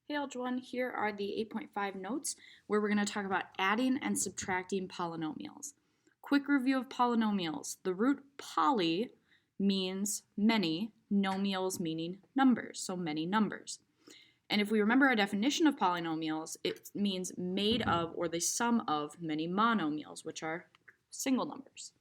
Hey Algebra 1, here are the 8.5 notes where we're going to talk about adding and subtracting polynomials. Quick review of polynomials. The root poly means many, nomials meaning numbers, so many numbers. And if we remember our definition of polynomials, it means made of or the sum of many monomials, which are single numbers.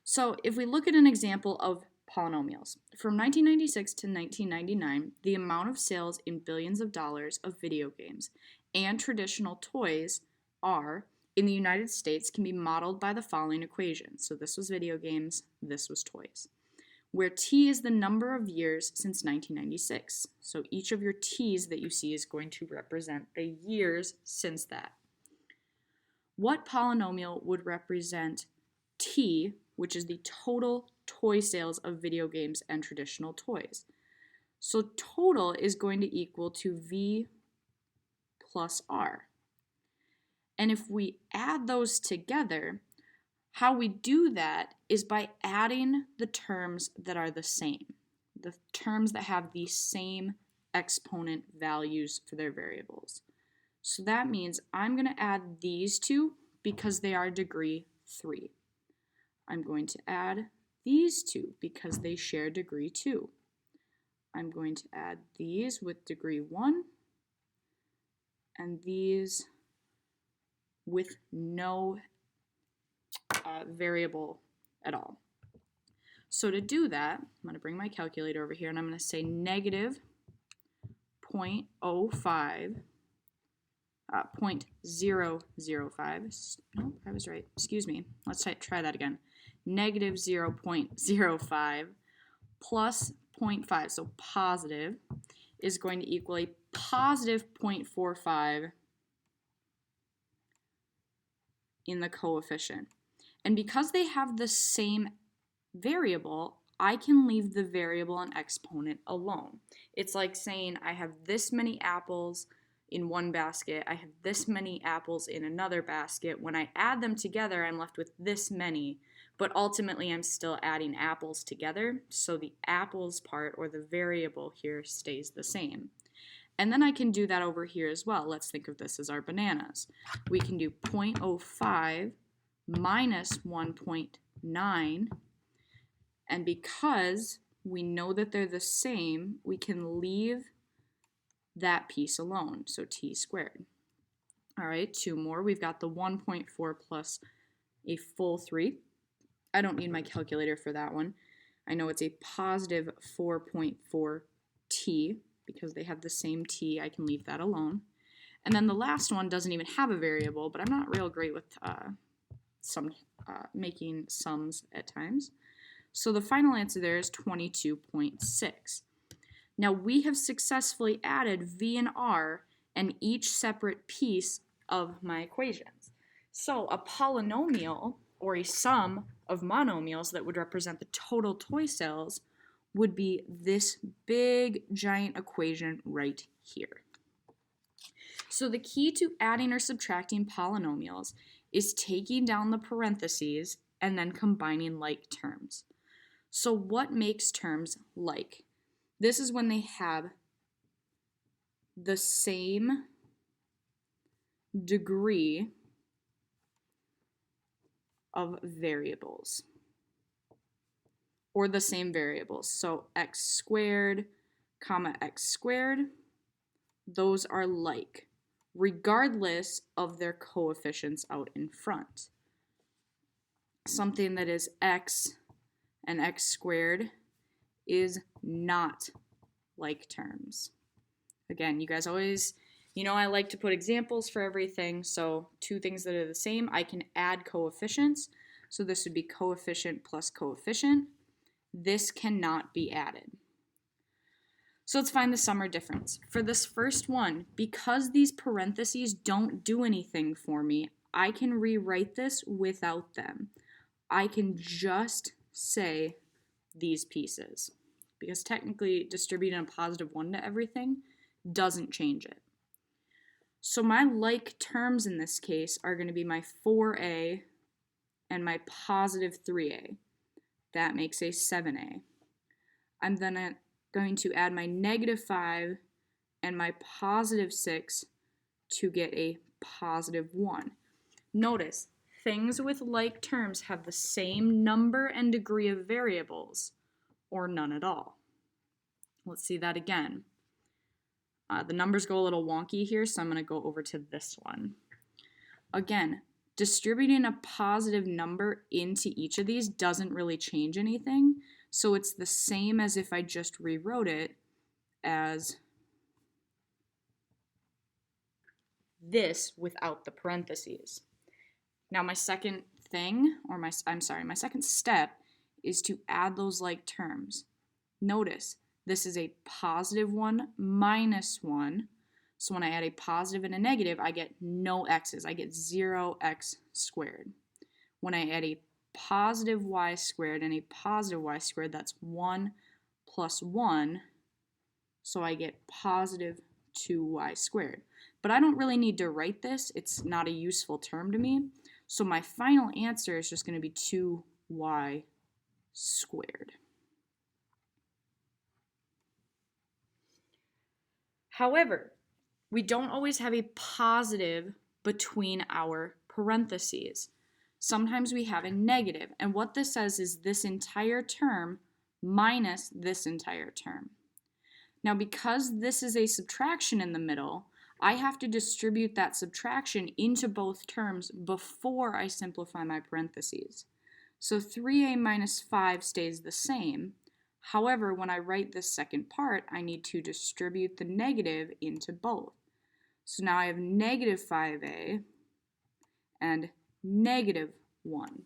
So if we look at an example of polynomials, from 1996 to 1999, the amount of sales in billions of dollars of video games and traditional toys are in the United States can be modeled by the following equation. So this was video games, this was toys, where t is the number of years since 1996. So each of your t's that you see is going to represent the years since that. What polynomial would represent t, which is the total toy sales of video games and traditional toys? So total is going to equal to v plus r. And if we add those together, how we do that is by adding the terms that are the same, the terms that have the same exponent values for their variables. So that means I'm going to add these two because they are degree 3. I'm going to add these two because they share degree 2. I'm going to add these with degree 1 and these with no variable at all. So to do that, I'm going to bring my calculator over here and I'm going to say negative 0.05, 0.005, no, I was right, excuse me, let's try that again. Negative 0.05 plus 0.5, so positive, is going to equal a positive 0.45 in the coefficient. And because they have the same variable, I can leave the variable and exponent alone. It's like saying I have this many apples in one basket, I have this many apples in another basket. When I add them together, I'm left with this many, but ultimately I'm still adding apples together, so the apples part, or the variable here, stays the same. And then I can do that over here as well. Let's think of this as our bananas. We can do 0.05 minus 1.9, and because we know that they're the same, we can leave that piece alone, so t squared. All right, two more. We've got the 1.4 plus a full 3. I don't need my calculator for that one. I know it's a positive 4.4 t. Because they have the same t, I can leave that alone. And then the last one doesn't even have a variable, but I'm not real great with making sums at times. So the final answer there is 22.6. Now we have successfully added v and r and each separate piece of my equations. So a polynomial, or a sum of monomials that would represent the total toy sales, would be this big giant equation right here. So the key to adding or subtracting polynomials is taking down the parentheses and then combining like terms. So what makes terms like? This is when they have the same degree of variables, or the same variables. So x squared, comma x squared, those are like, regardless of their coefficients out in front. Something that is x and x squared is not like terms. Again, you guys always, I like to put examples for everything, so two things that are the same, I can add coefficients. So this would be coefficient plus coefficient. This cannot be added. So let's find the sum or difference. For this first one, because these parentheses don't do anything for me, I can rewrite this without them. I can just say these pieces, because technically distributing a positive 1 to everything doesn't change it. So my like terms in this case are going to be my 4a and my positive 3a. That makes a 7a. I'm then going to add my negative 5 and my positive 6 to get a positive 1. Notice, things with like terms have the same number and degree of variables, or none at all. Let's see that again. The numbers go a little wonky here, so I'm going to go over to this one. Again, distributing a positive number into each of these doesn't really change anything, so it's the same as if I just rewrote it as this without the parentheses. Now my second thing, or my second step is to add those like terms. Notice, this is a positive 1 minus 1. So when I add a positive and a negative, I get no x's. I get 0x squared. When I add a positive y squared and a positive y squared, that's 1 plus 1. So I get positive 2y squared. But I don't really need to write this. It's not a useful term to me. So my final answer is just going to be 2y squared. However, we don't always have a positive between our parentheses. Sometimes we have a negative, and what this says is this entire term minus this entire term. Now, because this is a subtraction in the middle, I have to distribute that subtraction into both terms before I simplify my parentheses. So 3a minus 5 stays the same. However, when I write this second part, I need to distribute the negative into both. So now I have negative 5a and negative 1,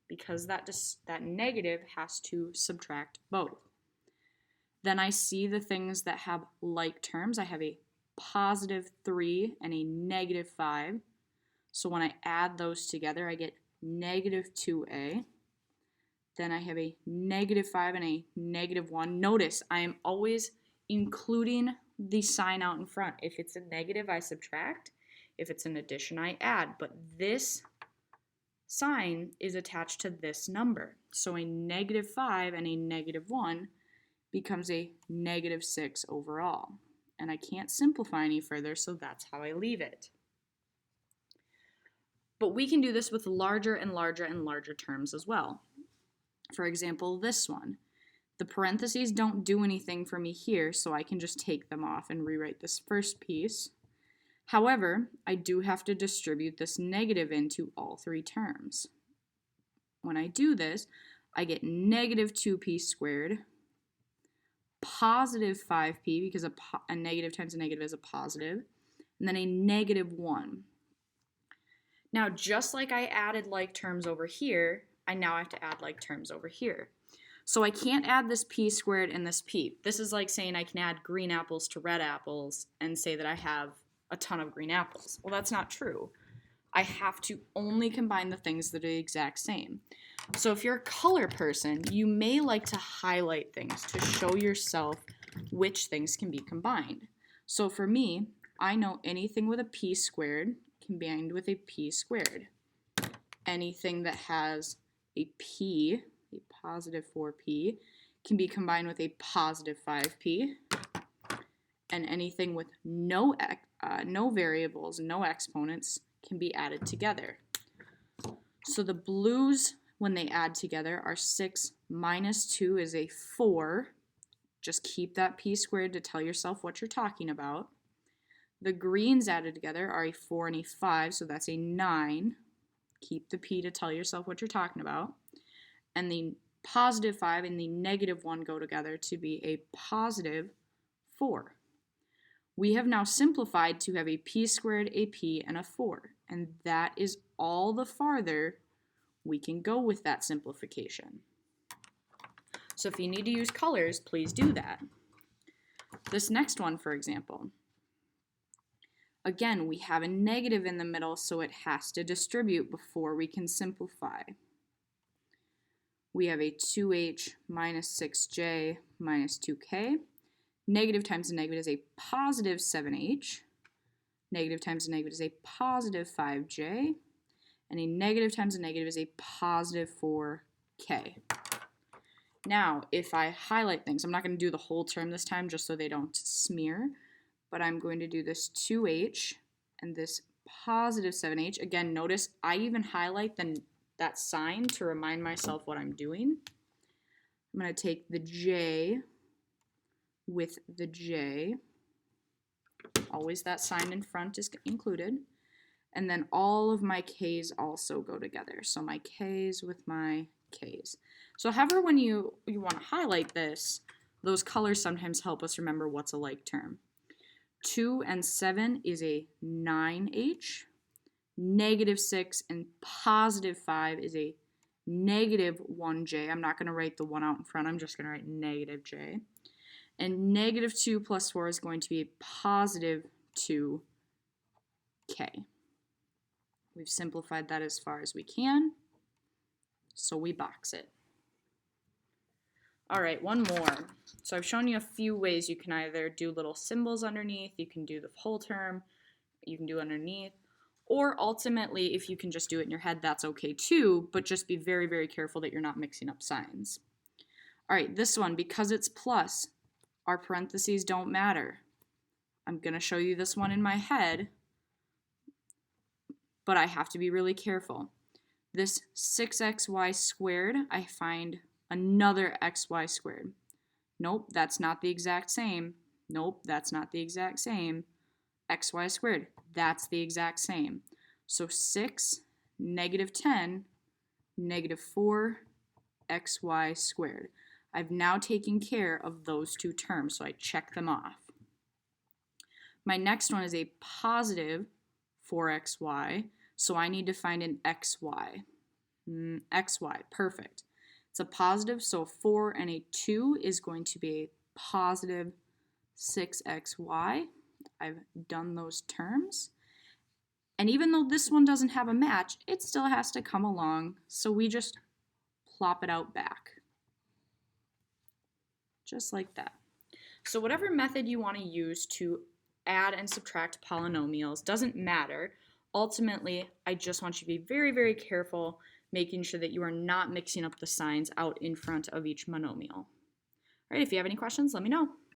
because that negative has to subtract both. Then I see the things that have like terms. I have a positive 3 and a negative 5. So when I add those together, I get negative 2a. Then I have a negative 5 and a negative 1. Notice I am always including the sign out in front. If it's a negative, I subtract. If it's an addition, I add. But this sign is attached to this number. So a negative 5 and a negative 1 becomes a negative 6 overall. And I can't simplify any further, so that's how I leave it. But we can do this with larger and larger and larger terms as well. For example, this one. The parentheses don't do anything for me here, so I can just take them off and rewrite this first piece. However, I do have to distribute this negative into all three terms. When I do this, I get negative 2p squared, positive 5p, because a negative times a negative is a positive, and then a negative 1. Now, just like I added like terms over here, I now have to add like terms over here. So I can't add this p squared and this p. This is like saying I can add green apples to red apples and say that I have a ton of green apples. Well, that's not true. I have to only combine the things that are the exact same. So if you're a color person, you may like to highlight things to show yourself which things can be combined. So for me, I know anything with a p squared combined with a p squared. Anything that has a p, a positive 4p, can be combined with a positive 5p. And anything with no variables, no exponents, can be added together. So the blues, when they add together, are 6 minus 2 is a 4. Just keep that p squared to tell yourself what you're talking about. The greens added together are a 4 and a 5, so that's a 9. Keep the p to tell yourself what you're talking about. And the positive 5 and the negative 1 go together to be a positive 4. We have now simplified to have a p squared, a p, and a 4. And that is all the farther we can go with that simplification. So if you need to use colors, please do that. This next one, for example. Again, we have a negative in the middle, so it has to distribute before we can simplify. We have a 2h minus 6j minus 2k. Negative times a negative is a positive 7h. Negative times a negative is a positive 5j. And a negative times a negative is a positive 4k. Now, if I highlight things, I'm not going to do the whole term this time just so they don't smear, but I'm going to do this 2h and this positive 7h. Again, notice I even highlight that sign to remind myself what I'm doing. I'm going to take the j with the j. Always that sign in front is included. And then all of my k's also go together. So my k's with my k's. So however, when you want to highlight this, those colors sometimes help us remember what's a like term. 2 and 7 is a 9h. Negative 6 and positive 5 is a negative 1j. I'm not going to write the 1 out in front. I'm just going to write negative j. And negative 2 plus 4 is going to be a positive 2k. We've simplified that as far as we can, so we box it. All right, one more. So I've shown you a few ways you can either do little symbols underneath, you can do the whole term, you can do underneath, or ultimately, if you can just do it in your head, that's okay too, but just be very, very careful that you're not mixing up signs. All right, this one, because it's plus, our parentheses don't matter. I'm going to show you this one in my head, but I have to be really careful. This 6xy squared, I find another xy squared. Nope, that's not the exact same. Nope, that's not the exact same. Xy squared, that's the exact same. So 6, negative 10, negative 4, xy squared. I've now taken care of those two terms, so I check them off. My next one is a positive 4xy, so I need to find an xy. Xy, perfect. It's a positive, so 4 and a 2 is going to be a positive 6xy. I've done those terms. And even though this one doesn't have a match, it still has to come along, so we just plop it out back. Just like that. So whatever method you want to use to add and subtract polynomials doesn't matter. Ultimately, I just want you to be very, very careful, making sure that you are not mixing up the signs out in front of each monomial. All right, if you have any questions, let me know.